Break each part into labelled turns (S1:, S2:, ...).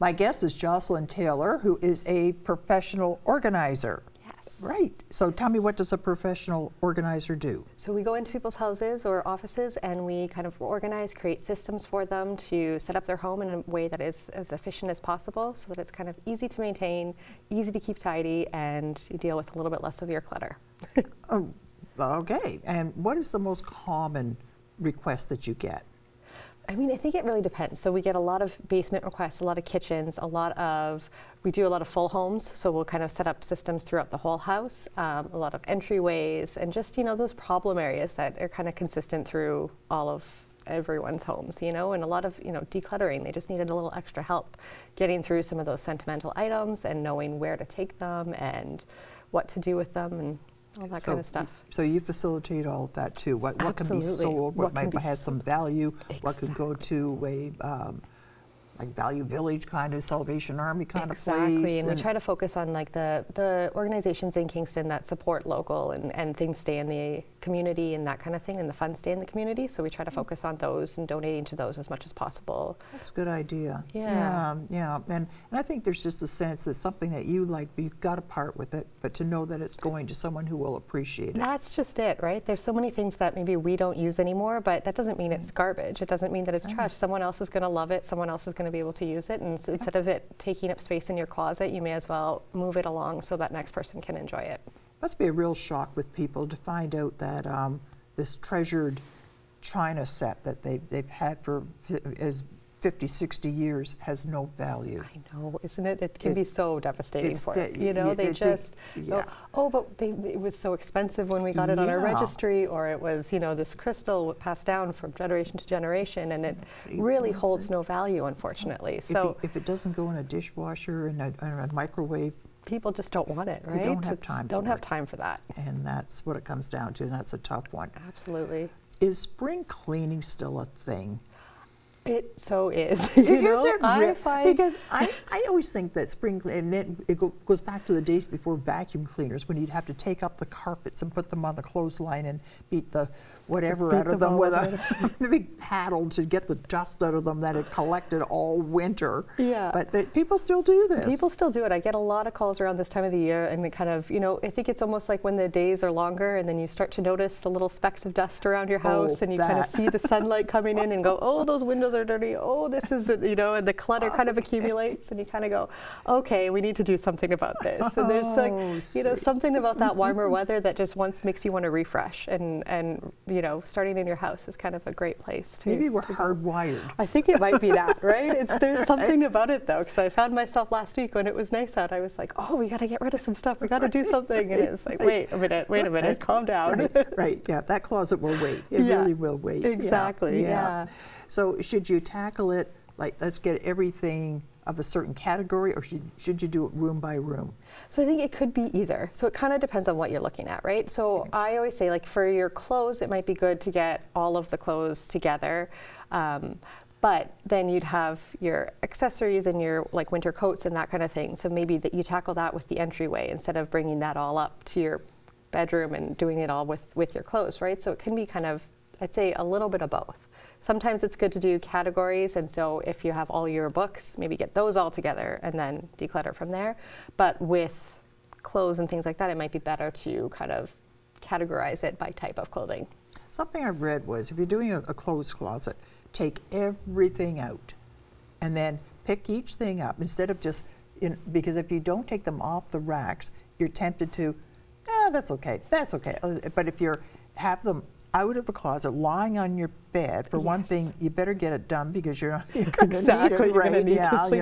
S1: My guest is Jocelyn Taylor, who is a professional organizer.
S2: Yes.
S1: Right. So tell me, what does a professional organizer do?
S2: So we go into people's houses or offices and we kind of organize, create systems for them to set up their home in a way that is as efficient as possible so that it's kind of easy to maintain, easy to keep tidy, and you deal with a little bit less of your clutter.
S1: Oh, okay. And what is the most common request that you get?
S2: I mean, I think it really depends. So we get a lot of basement requests, a lot of kitchens, we do a lot of full homes, so we'll kind of set up systems throughout the whole house, a lot of entryways, and just, those problem areas that are kind of consistent through all of everyone's homes, and a lot of, decluttering. They just needed a little extra help getting through some of those sentimental items and knowing where to take them and what to do with them and all that kind of stuff.
S1: So you facilitate all of that too. What can be sold, what might have some value, what could go to a like Value Village kind of Salvation Army kind of place.
S2: Exactly, and we try to focus on like the organizations in Kingston that support local and things stay in the community and that kind of thing, and the funds stay in the community. So we try to focus on those and donating to those as much as possible.
S1: That's a good idea.
S2: Yeah.
S1: Yeah. And I think there's just a sense that something that you like, you've got to part with it, but to know that it's going to someone who will appreciate it.
S2: That's just it, right? There's so many things that maybe we don't use anymore, but that doesn't mean it's garbage. It doesn't mean that it's trash. Someone else is going to love it. Someone else is going to be able to use it, and instead of it taking up space in your closet, you may as well move it along so that next person can enjoy it.
S1: Must be a real shock with people to find out that this treasured china set that they've had for as 50, 60 years has no value.
S2: I know, isn't it? It can be so devastating for it. They just go, oh, but it was so expensive when we got it on our registry, or it was, this crystal passed down from generation to generation, and it really holds no value, unfortunately. So
S1: if it doesn't go in a dishwasher and a microwave,
S2: people just don't want it, right?
S1: They don't have time.
S2: Don't have time for that.
S1: And that's what it comes down to, and that's a tough one.
S2: Absolutely.
S1: Is spring cleaning still a thing?
S2: It so is.
S1: Because I always think that spring cleaning, it goes back to the days before vacuum cleaners, when you'd have to take up the carpets and put them on the clothesline and beat the whatever out of them with a big paddle to get the dust out of them that had collected all winter.
S2: Yeah.
S1: But people still do this.
S2: People still do it. I get a lot of calls around this time of the year, and it kind of, I think it's almost like when the days are longer and then you start to notice the little specks of dust around your house, and you kind of see the sunlight coming in and go, oh, those windows are dirty. Oh, this is, and the clutter kind of accumulates, and you kind of go, okay, we need to do something about this. And there's something about that warmer weather that just makes you want to refresh, and starting in your house is kind of a great place to.
S1: Maybe we're hardwired.
S2: I think it might be that, right? There's something about it though, because I found myself last week when it was nice out, I was like, oh, we got to get rid of some stuff. We got to do something. And it's like, wait a minute, calm down.
S1: Right. Yeah, that closet will wait. It really will wait.
S2: Exactly. Yeah.
S1: So should you tackle it like, let's get everything of a certain category, or should you do it room by room?
S2: So I think it could be either. So it kind of depends on what you're looking at, right? So I always say, like, for your clothes, it might be good to get all of the clothes together. But then you'd have your accessories and your like winter coats and that kind of thing. So maybe that you tackle that with the entryway instead of bringing that all up to your bedroom and doing it all with your clothes, right? So it can be kind of, I'd say, a little bit of both. Sometimes it's good to do categories, and so if you have all your books, maybe get those all together and then declutter from there. But with clothes and things like that, it might be better to kind of categorize it by type of clothing.
S1: Something I read was, if you're doing a clothes closet, take everything out and then pick each thing up instead of just, because if you don't take them off the racks, you're tempted to, that's okay. But if you have them out of the closet, lying on your bed, for one thing, you better get it done because you're going to need it,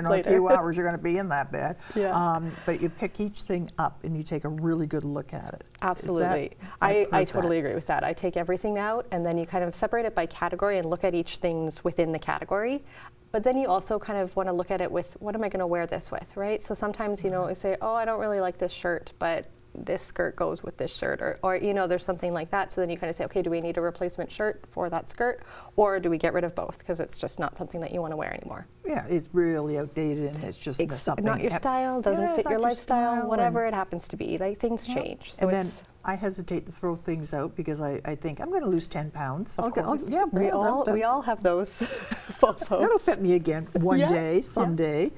S1: right? A few hours you're going to be in that bed. Yeah. But you pick each thing up and you take a really good look at it.
S2: Absolutely. I totally agree with that. I take everything out and then you kind of separate it by category and look at each thing's within the category. But then you also kind of want to look at it with, what am I going to wear this with, right? So sometimes, I say, oh, I don't really like this shirt, but this skirt goes with this shirt, or there's something like that. So then you kind of say, okay, do we need a replacement shirt for that skirt, or do we get rid of both because it's just not something that you want to wear anymore?
S1: Yeah, it's really outdated and it's just something
S2: not your style, doesn't fit your lifestyle, whatever it happens to be. Like, things change. So
S1: and then I hesitate to throw things out because I think I'm going to lose 10 pounds.
S2: Of course.
S1: Yeah,
S2: we all have those photos.
S1: That'll fit me again one day, someday.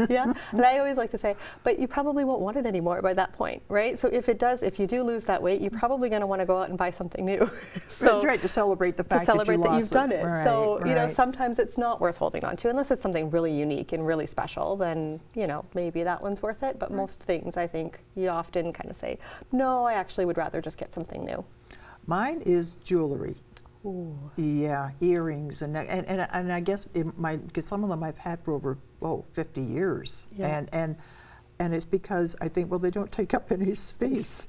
S2: Yeah, and I always like to say, but you probably won't want it anymore by that point, right? So if you do lose that weight, you're probably going to want to go out and buy something new.
S1: So that's right, to celebrate the fact that you lost
S2: you've done it.
S1: Right,
S2: so you know,
S1: right.
S2: sometimes it's not worth holding on to unless it's something really unique and really special. Then you know, maybe that one's worth it. But most things, I think, you often kind of say, no, I actually would rather just get something new.
S1: Mine is jewelry.
S2: Ooh.
S1: Yeah, earrings and I guess because some of them I've had for over 50 years.
S2: Yeah.
S1: And it's because I think, well, they don't take up any space.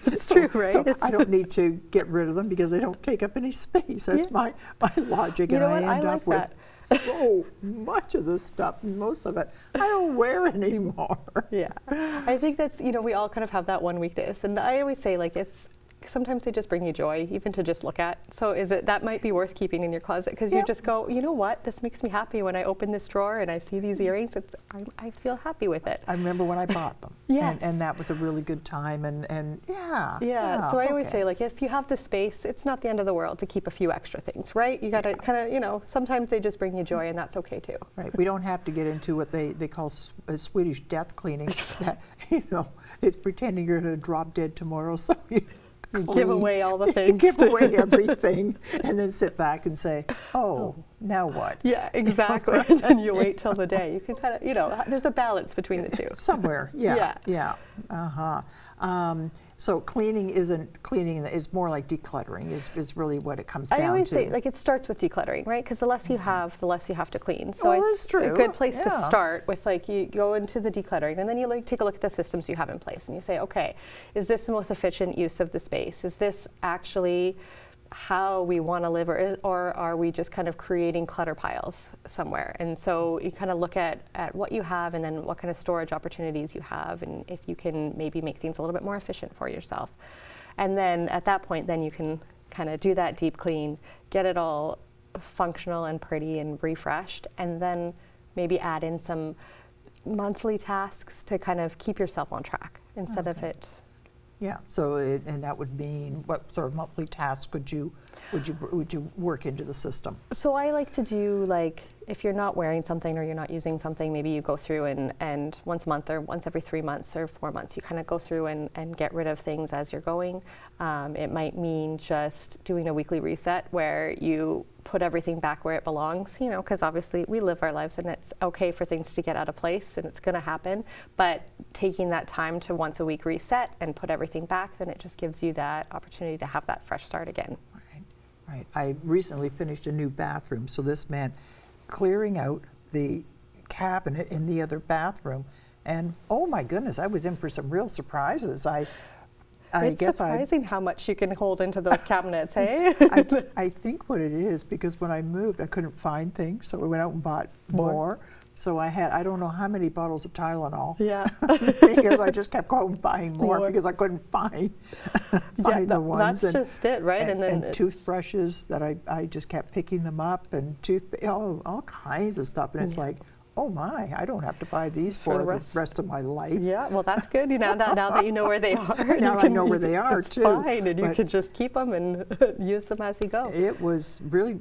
S2: It's true, right?
S1: So I don't need to get rid of them because they don't take up any space. That's my logic.
S2: You know
S1: and
S2: what?
S1: I end
S2: I
S1: up
S2: like
S1: with so much of this stuff, most of it I don't wear anymore.
S2: Yeah, I think that's, you know, we all kind of have that one weakness, and I always say, like, it's sometimes they just bring you joy, even to just look at. So that might be worth keeping in your closet because you just go, you know what, this makes me happy when I open this drawer and I see these earrings. I feel happy with it.
S1: I remember when I bought them.
S2: Yes.
S1: And that was a really good time. And
S2: yeah. So I always say, like, if you have the space, it's not the end of the world to keep a few extra things, right? You got to kind of, you know, sometimes they just bring you joy, and that's okay too.
S1: Right. We don't have to get into what they call Swedish death cleaning. That, you know, it's pretending you're going to drop dead tomorrow, so you
S2: give away all the things.
S1: Give away everything, and then sit back and say, oh, now what?
S2: Yeah, exactly. And then you wait till the day. You can kind of, you know, there's a balance between the two.
S1: Somewhere, yeah. So cleaning isn't cleaning, it's more like decluttering is really what it comes down to.
S2: I always say, like, it starts with decluttering, right? Because the less you have, the less you have to clean. So
S1: well,
S2: it's
S1: that's true.
S2: a good place to start with, like, you go into the decluttering, and then you, like, take a look at the systems you have in place, and you say, okay, is this the most efficient use of the space? Is this actually how we want to live, or are we just kind of creating clutter piles somewhere? And so you kind of look at what you have, and then what kind of storage opportunities you have, and if you can maybe make things a little bit more efficient for yourself. And then at that point, then you can kind of do that deep clean, get it all functional and pretty and refreshed, and then maybe add in some monthly tasks to kind of keep yourself on track instead of it.
S1: Yeah, so and that would mean what sort of monthly tasks would you work into the system?
S2: So I like to do, like, if you're not wearing something or you're not using something, maybe you go through and once a month or once every 3 months or 4 months, you kind of go through and get rid of things as you're going. It might mean just doing a weekly reset where you put everything back where it belongs, you know, because obviously we live our lives and it's okay for things to get out of place and it's going to happen. But taking that time to once a week reset and put everything back, then it just gives you that opportunity to have that fresh start again.
S1: Right. I recently finished a new bathroom, so this meant clearing out the cabinet in the other bathroom, and oh my goodness, I was in for some real surprises.
S2: It's surprising how much you can hold into those cabinets, hey?
S1: I think what it is, because when I moved, I couldn't find things, so we went out and bought more. So I had, I don't know how many bottles of Tylenol.
S2: Yeah.
S1: Because I just kept going buying more because I couldn't find the ones.
S2: That's just it, right?
S1: And then toothbrushes that I just kept picking them up, and all kinds of stuff. And it's like, oh my, I don't have to buy these for the rest of my life.
S2: Yeah, well, that's good. Now that you know where they are.
S1: Now I know where they are, too.
S2: Fine, and you can just keep them and use them as you go.
S1: It was really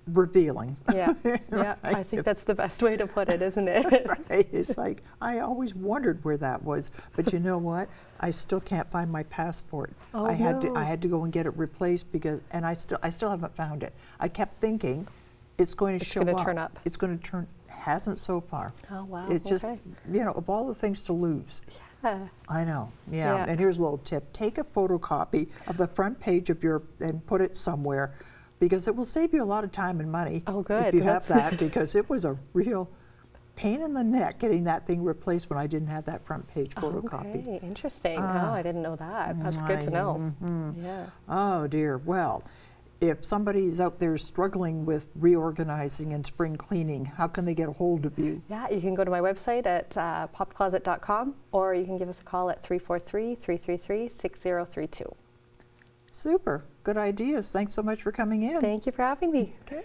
S1: revealing.
S2: Yeah, yeah. Right? I think that's the best way to put it, isn't it?
S1: Right. It's like, I always wondered where that was. But you know what? I still can't find my passport.
S2: Oh,
S1: I had to go and get it replaced and I still haven't found it. I kept thinking it's going to show up. It's going to
S2: turn up.
S1: It's going to turn. Hasn't so far.
S2: Oh wow.
S1: It's just, you know, of all the things to lose.
S2: Yeah.
S1: I know. Yeah. And here's a little tip: take a photocopy of the front page of and put it somewhere, because it will save you a lot of time and money.
S2: Oh, good.
S1: If you have that, because it was a real pain in the neck getting that thing replaced when I didn't have that front page photocopy.
S2: Okay, interesting. No, I didn't know that. That's good to know. Yeah.
S1: Oh dear. Well, if somebody's out there struggling with reorganizing and spring cleaning, how can they get a hold of you?
S2: Yeah, you can go to my website at popcloset.com, or you can give us a call at 343-333-6032.
S1: Super. Good ideas. Thanks so much for coming in.
S2: Thank you for having me.
S1: Okay.